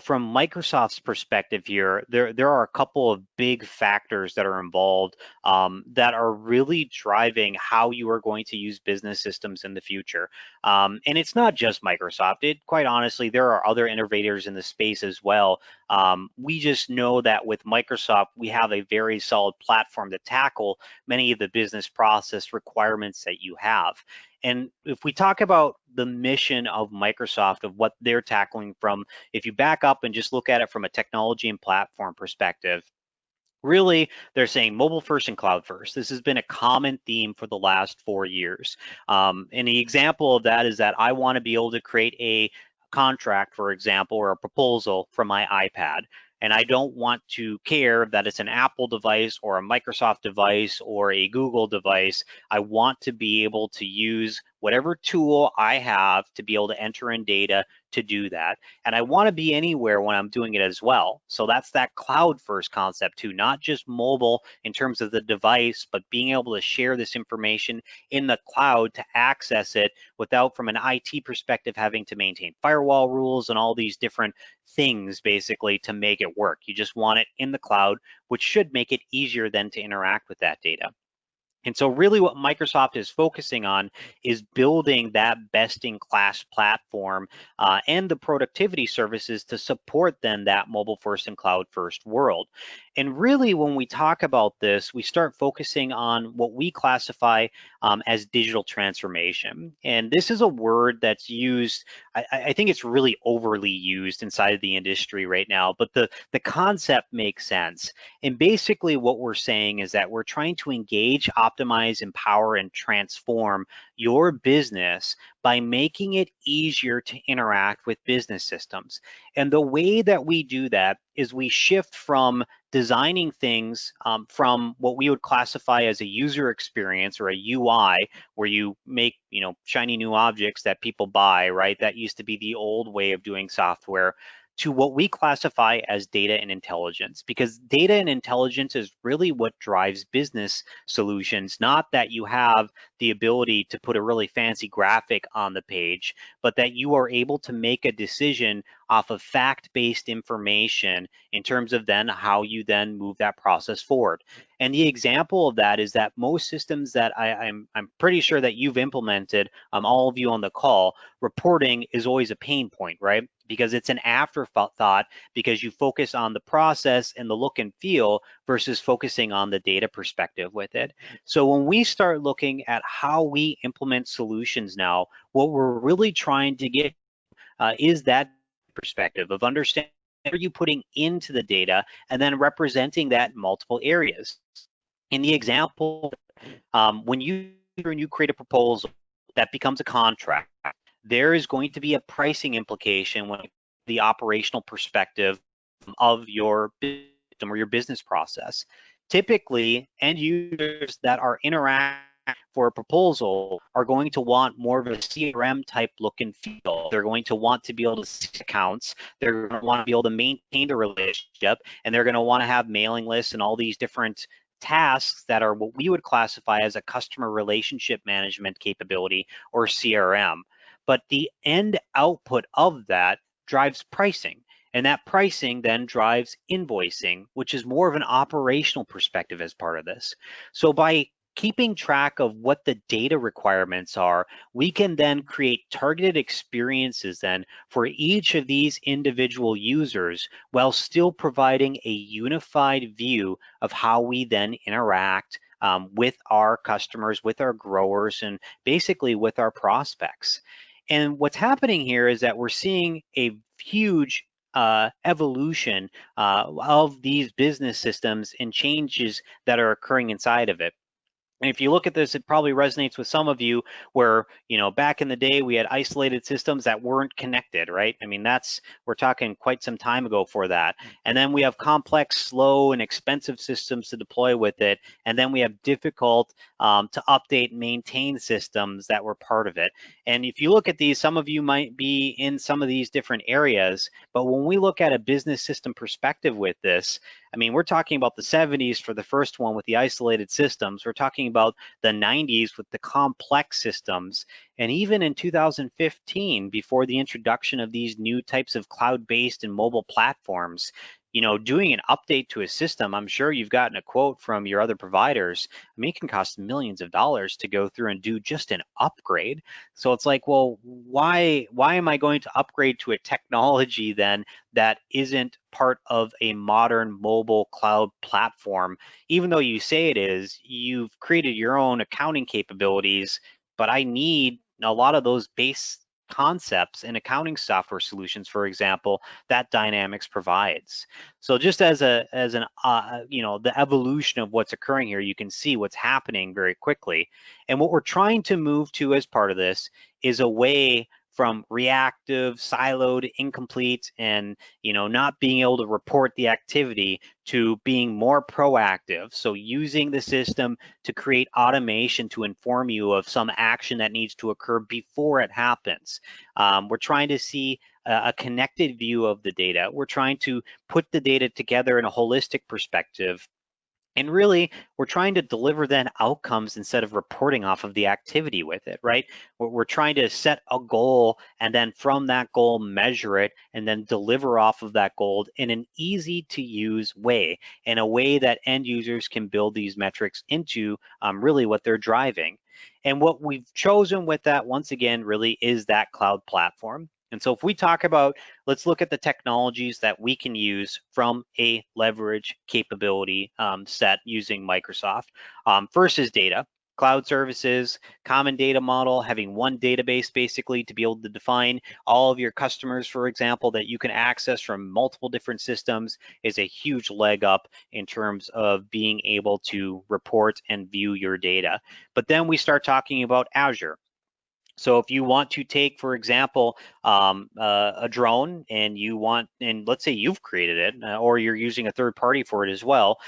From Microsoft's perspective here, there are a couple of big factors that are involved that are really driving how you are going to use business systems in the future. And it's not just Microsoft. Quite honestly, there are other innovators in the space as well. We just know that with Microsoft, we have a very solid platform to tackle many of the business process requirements that you have. And if we talk about the mission of Microsoft, of what they're tackling from, if you back up and just look at it from a technology and platform perspective, really, they're saying mobile first and cloud first. This has been a common theme for the last 4 years. And the example of that is that I want to be able to create a contract, for example, or a proposal from my iPad. And I don't want to care that it's an Apple device or a Microsoft device or a Google device. I want to be able to use whatever tool I have to be able to enter in data to do that. And I want to be anywhere when I'm doing it as well. So that's that cloud first concept too, not just mobile in terms of the device, but being able to share this information in the cloud to access it without, from an IT perspective, having to maintain firewall rules and all these different things basically to make it work. You just want it in the cloud, which should make it easier then to interact with that data. And so really what Microsoft is focusing on is building that best-in-class platform and the productivity services to support then that mobile first and cloud first world. And really when we talk about this, we start focusing on what we classify as digital transformation. And this is a word that's used, I think it's really overly used inside of the industry right now, but the concept makes sense. And basically what we're saying is that we're trying to engage, optimize, empower, and transform your business by making it easier to interact with business systems. And the way that we do that is we shift from designing things from what we would classify as a user experience or a UI, where you make shiny new objects that people buy, right? That used to be the old way of doing software, to what we classify as data and intelligence, because data and intelligence is really what drives business solutions, not that you have the ability to put a really fancy graphic on the page, but that you are able to make a decision off of fact-based information in terms of then how you then move that process forward. And the example of that is that most systems that I'm pretty sure that you've implemented, all of you on the call, reporting is always a pain point, right? Because it's an afterthought, because you focus on the process and the look and feel versus focusing on the data perspective with it. So when we start looking at how we implement solutions now, what we're really trying to get is that perspective of understanding what are you putting into the data and then representing that in multiple areas. In the example, when you create a proposal that becomes a contract, there is going to be a pricing implication when the operational perspective of your system or your business process. Typically, end users that are interacting for a proposal are going to want more of a CRM type look and feel. They're going to want to be able to see accounts. They're going to want to be able to maintain the relationship, and they're going to want to have mailing lists and all these different tasks that are what we would classify as a customer relationship management capability, or CRM. But the end output of that drives pricing. And that pricing then drives invoicing, which is more of an operational perspective as part of this. So by keeping track of what the data requirements are, we can then create targeted experiences then for each of these individual users, while still providing a unified view of how we then interact with our customers, with our growers, and basically with our prospects. And what's happening here is that we're seeing a huge evolution of these business systems and changes that are occurring inside of it. And if you look at this, it probably resonates with some of you where, back in the day, we had isolated systems that weren't connected, right? I mean, we're talking quite some time ago for that. And then we have complex, slow, and expensive systems to deploy with it. And then we have difficult to update and maintain systems that were part of it. And if you look at these, some of you might be in some of these different areas, but when we look at a business system perspective with this, I mean, we're talking about the 70s for the first one with the isolated systems. We're talking about the 90s with the complex systems. And even in 2015, before the introduction of these new types of cloud-based and mobile platforms, doing an update to a system, I'm sure you've gotten a quote from your other providers. I mean, it can cost millions of dollars to go through and do just an upgrade. So it's like, well, why am I going to upgrade to a technology then that isn't part of a modern mobile cloud platform? Even though you say it is, you've created your own accounting capabilities, but I need a lot of those base concepts in accounting software solutions, for example, that Dynamics provides. So just as an the evolution of what's occurring here, you can see what's happening very quickly. And what we're trying to move to as part of this is away from reactive, siloed, incomplete, and not being able to report the activity to being more proactive. So using the system to create automation to inform you of some action that needs to occur before it happens. We're trying to see a connected view of the data. We're trying to put the data together in a holistic perspective. And really, we're trying to deliver then outcomes instead of reporting off of the activity with it, right? We're trying to set a goal and then from that goal, measure it and then deliver off of that goal in an easy to use way, in a way that end users can build these metrics into really what they're driving. And what we've chosen with that, once again, really is that cloud platform. And so if we talk about, let's look at the technologies that we can use from a leverage capability set using Microsoft. First is data, cloud services, common data model, having one database basically to be able to define all of your customers, for example, that you can access from multiple different systems is a huge leg up in terms of being able to report and view your data. But then we start talking about Azure. So if you want to take, for example, a drone and let's say you've created it or you're using a third party for it as well,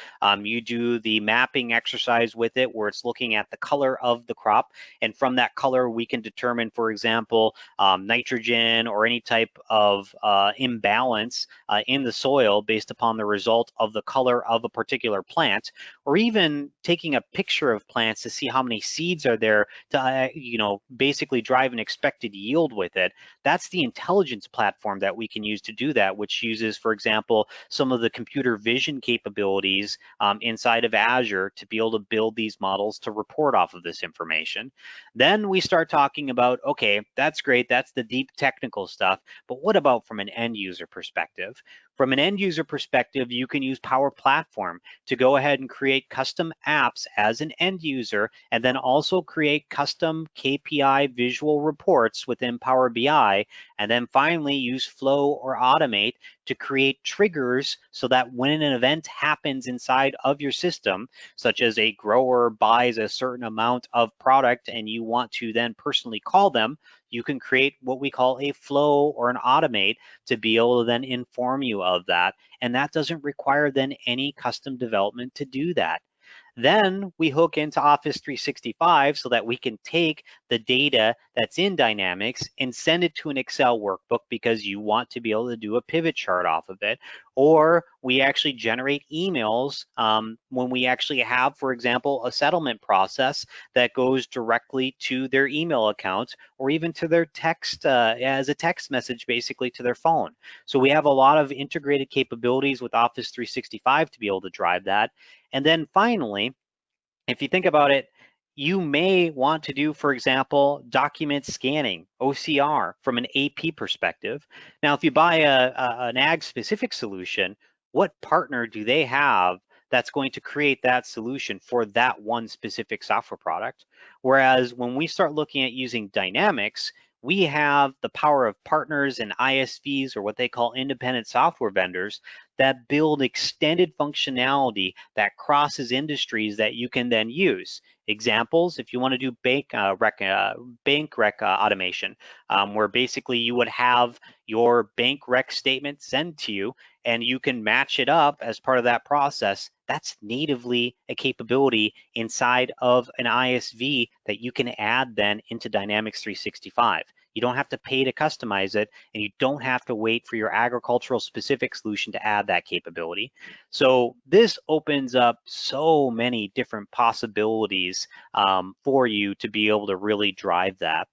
you do the mapping exercise with it where it's looking at the color of the crop. And from that color, we can determine, for example, nitrogen or any type of imbalance in the soil based upon the result of the color of a particular plant, or even taking a picture of plants to see how many seeds are there to, basically drive an expected yield with it. That's the intelligence platform that we can use to do that, which uses, for example, some of the computer vision capabilities inside of Azure to be able to build these models to report off of this information. Then we start talking about, okay, that's great, that's the deep technical stuff, but what about from an end user perspective? From an end user perspective, you can use Power Platform to go ahead and create custom apps as an end user, and then also create custom KPI visual reports within Power BI, and then finally use Flow or Automate to create triggers so that when an event happens inside of your system, such as a grower buys a certain amount of product and you want to then personally call them, you can create what we call a flow or an automate to be able to then inform you of that. And that doesn't require then any custom development to do that. Then we hook into Office 365 so that we can take the data that's in Dynamics and send it to an Excel workbook because you want to be able to do a pivot chart off of it. Or we actually generate emails when we actually have, for example, a settlement process that goes directly to their email account or even to their text as a text message basically to their phone. So we have a lot of integrated capabilities with Office 365 to be able to drive that. And then finally, if you think about it, you may want to do, for example, document scanning, OCR, from an AP perspective. Now, if you buy an ag-specific solution, what partner do they have that's going to create that solution for that one specific software product? Whereas when we start looking at using Dynamics, we have the power of partners and ISVs, or what they call independent software vendors, that build extended functionality that crosses industries that you can then use. Examples, if you want to do bank rec automation, where basically you would have your bank rec statement sent to you and you can match it up as part of that process. That's natively a capability inside of an ISV that you can add then into Dynamics 365. You don't have to pay to customize it, and you don't have to wait for your agricultural specific solution to add that capability. So this opens up so many different possibilities for you to be able to really drive that.